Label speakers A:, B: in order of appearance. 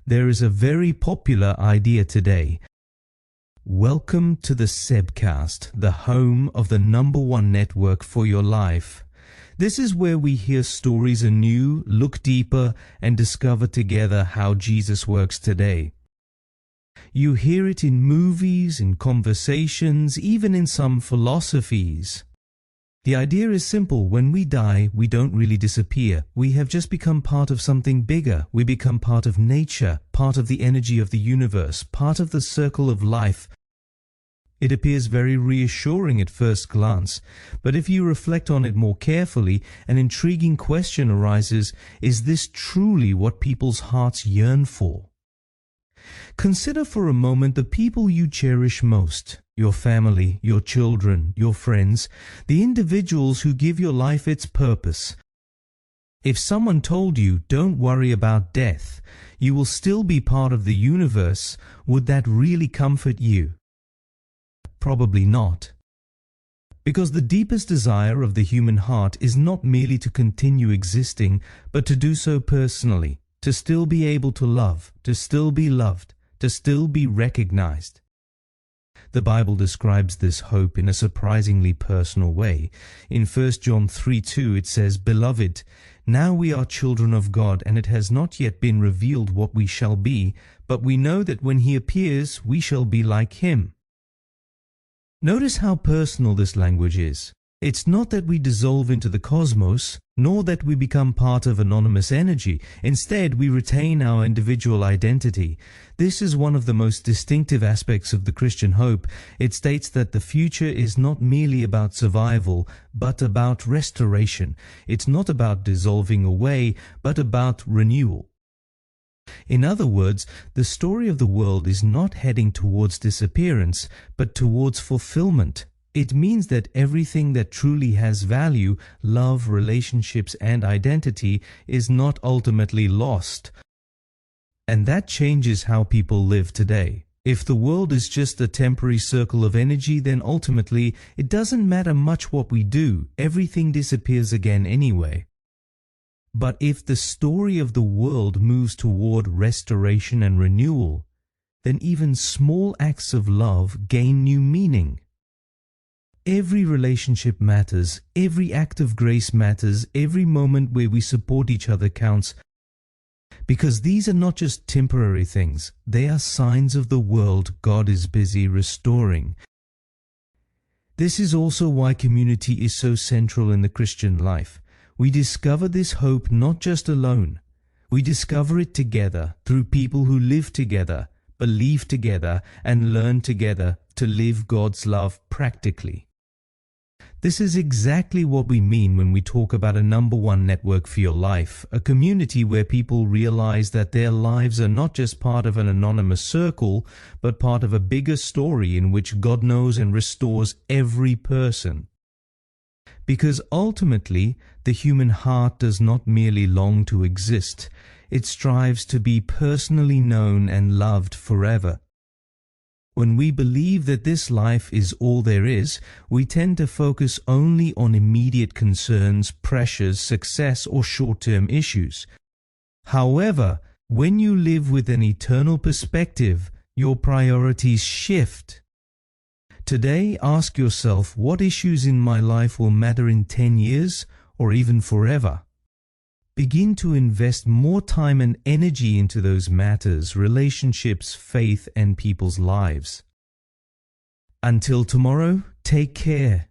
A: There is a very popular idea today. Welcome to the Sebcast, the home of the #1 network for your life. This is where we hear stories anew, look deeper, and discover together how Jesus works today. You hear it in movies, in conversations, even in some philosophies. The idea is simple. When we die, we don't really disappear. We have just become part of something bigger. We become part of nature, part of the energy of the universe, part of the circle of life. It appears very reassuring at first glance, but if you reflect on it more carefully, an intriguing question arises: is this truly what people's hearts yearn for? Consider for a moment the people you cherish most, your family, your children, your friends, the individuals who give your life its purpose. If someone told you, don't worry about death, you will still be part of the universe, would that really comfort you? Probably not. Because the deepest desire of the human heart is not merely to continue existing, but to do so personally, to still be able to love, to still be loved, to still be recognized. The Bible describes this hope in a surprisingly personal way. In 1 John 3:2 it says, "Beloved, now we are children of God, and it has not yet been revealed what we shall be, but we know that when He appears, we shall be like Him." Notice how personal this language is. It's not that we dissolve into the cosmos, nor that we become part of anonymous energy. Instead, we retain our individual identity. This is one of the most distinctive aspects of the Christian hope. It states that the future is not merely about survival, but about restoration. It's not about dissolving away, but about renewal. In other words, the story of the world is not heading towards disappearance, but towards fulfillment. It means that everything that truly has value, love, relationships, and identity, is not ultimately lost. And that changes how people live today. If the world is just a temporary circle of energy, then ultimately it doesn't matter much what we do. Everything disappears again anyway. But if the story of the world moves toward restoration and renewal, then even small acts of love gain new meaning. Every relationship matters, every act of grace matters, every moment where we support each other counts, because these are not just temporary things, they are signs of the world God is busy restoring. This is also why community is so central in the Christian life. We discover this hope not just alone. We discover it together through people who live together, believe together, and learn together to live God's love practically. This is exactly what we mean when we talk about a #1 network for your life, a community where people realize that their lives are not just part of an anonymous circle, but part of a bigger story in which God knows and restores every person. Because ultimately, the human heart does not merely long to exist, it strives to be personally known and loved forever. When we believe that this life is all there is, we tend to focus only on immediate concerns, pressures, success, or short-term issues. However, when you live with an eternal perspective, your priorities shift. Today, ask yourself, what issues in my life will matter in 10 years or even forever? Begin to invest more time and energy into those matters, relationships, faith, and people's lives. Until tomorrow, take care.